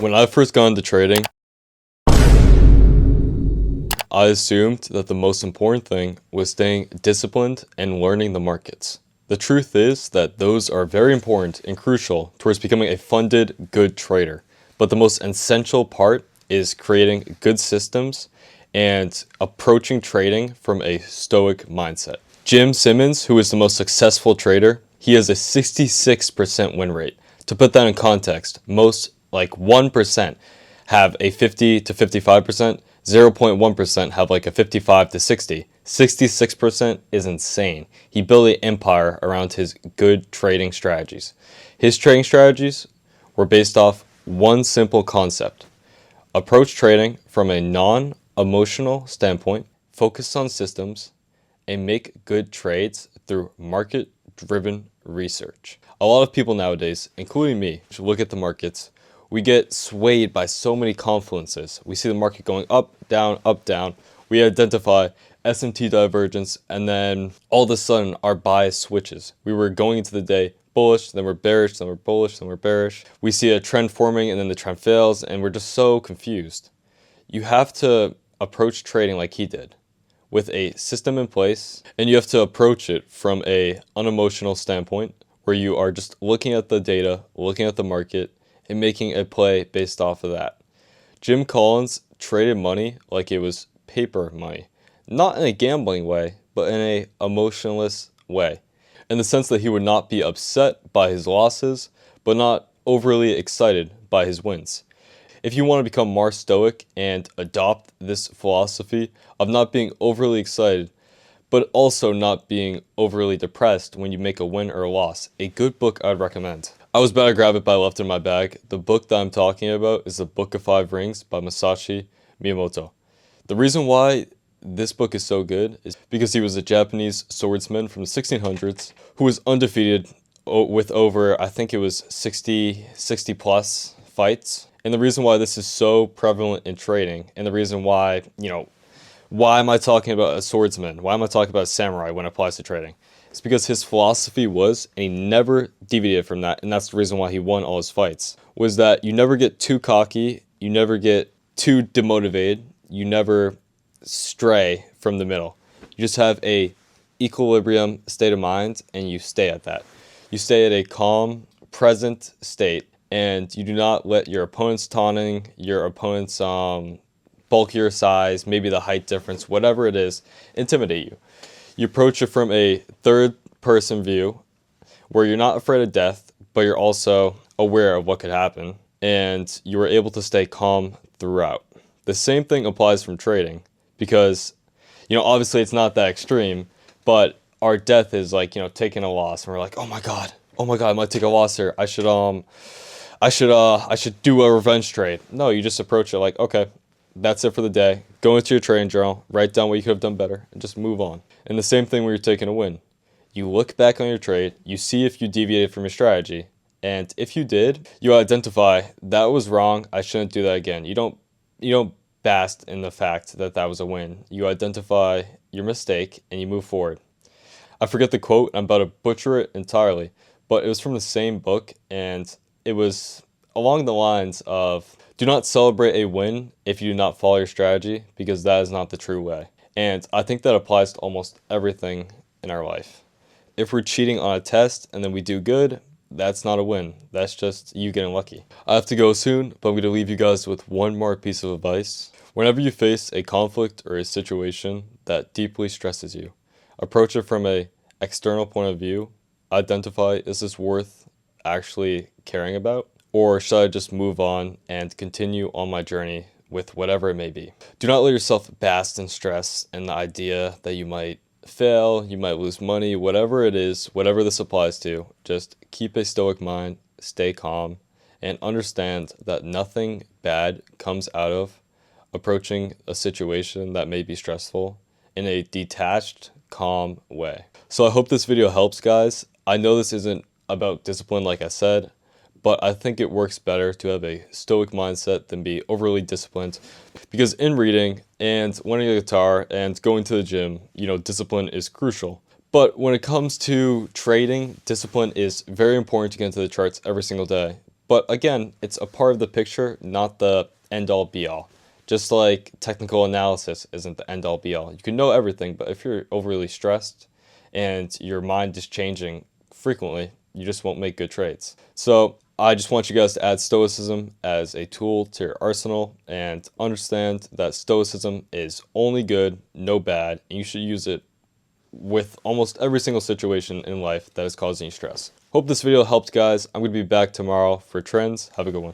When I first got into trading, I assumed that the most important thing was staying disciplined and learning the markets. The truth is that those are very important and crucial towards becoming a funded, good trader. But the most essential part is creating good systems and approaching trading from a stoic mindset. Jim Simmons, who is the most successful trader, he has a 66% win rate. To put that in context, most, like 1%, have a 50 to 55%, 0.1% have like a 55 to 60. 66% is insane. He built an empire around his good trading strategies. His trading strategies were based off one simple concept. Approach trading from a non-emotional standpoint, focus on systems, and make good trades through market-driven research. A lot of people nowadays, including me, should look at the markets. We get swayed by so many confluences. We see the market going up, down, up, down. We identify SMT divergence, and then all of a sudden our bias switches. We were going into the day bullish, then we're bearish, then we're bullish, then we're bearish. We see a trend forming and then the trend fails, and we're just so confused. You have to approach trading like he did, with a system in place, and you have to approach it from a unemotional standpoint where you are just looking at the data, looking at the market, and making a play based off of that. Jim Collins traded money like it was paper money. Not in a gambling way, but in a emotionless way. In the sense that he would not be upset by his losses, but not overly excited by his wins. If you want to become more stoic and adopt this philosophy of not being overly excited, but also not being overly depressed when you make a win or a loss, a good book I'd recommend. I was about to grab it, but I left it in my bag. The book that I'm talking about is The Book of Five Rings by Masashi Miyamoto. The reason why this book is so good is because he was a Japanese swordsman from the 1600s who was undefeated with over, I think it was 60 plus fights. And the reason why this is so prevalent in trading, and the reason why, why am I talking about a swordsman? Why am I talking about a samurai when it applies to trading? It's because his philosophy was, and he never deviated from that, and that's the reason why he won all his fights, was that you never get too cocky, you never get too demotivated, you never stray from the middle. You just have a equilibrium state of mind, and you stay at that. You stay at a calm, present state, and you do not let your opponent's taunting, your opponent's bulkier size, maybe the height difference, whatever it is, intimidate you. You approach it from a third-person view where you're not afraid of death, but you're also aware of what could happen, and you are able to stay calm throughout. The same thing applies from trading because, obviously it's not that extreme, but our death is like, taking a loss, and we're like, oh my god, I might take a loss here. I should do a revenge trade. No, you just approach it like, okay, that's it for the day. Go into your trading journal, write down what you could have done better, and just move on. And the same thing when you're taking a win. You look back on your trade, you see if you deviated from your strategy, and if you did, you identify that was wrong, I shouldn't do that again. You don't bask in the fact that that was a win. You identify your mistake and you move forward. I forget the quote, I'm about to butcher it entirely, but it was from the same book, and it was along the lines of, do not celebrate a win if you do not follow your strategy, because that is not the true way. And I think that applies to almost everything in our life. If we're cheating on a test and then we do good, that's not a win. That's just you getting lucky. I have to go soon, but I'm going to leave you guys with one more piece of advice. Whenever you face a conflict or a situation that deeply stresses you, approach it from an external point of view. Identify, is this worth actually caring about? Or should I just move on and continue on my journey with whatever it may be? Do not let yourself bask in stress and the idea that you might fail, you might lose money, whatever it is, whatever this applies to. Just keep a stoic mind, stay calm, and understand that nothing bad comes out of approaching a situation that may be stressful in a detached, calm way. So I hope this video helps, guys. I know this isn't about discipline like I said, but I think it works better to have a stoic mindset than be overly disciplined, because in reading and winning a guitar and going to the gym, discipline is crucial. But when it comes to trading, discipline is very important to get into the charts every single day. But again, it's a part of the picture, not the end all be all. Just like technical analysis isn't the end all be all. You can know everything, but if you're overly stressed and your mind is changing frequently, you just won't make good trades. So I just want you guys to add stoicism as a tool to your arsenal and understand that stoicism is only good, no bad, and you should use it with almost every single situation in life that is causing you stress. Hope this video helped, guys. I'm going to be back tomorrow for trends. Have a good one.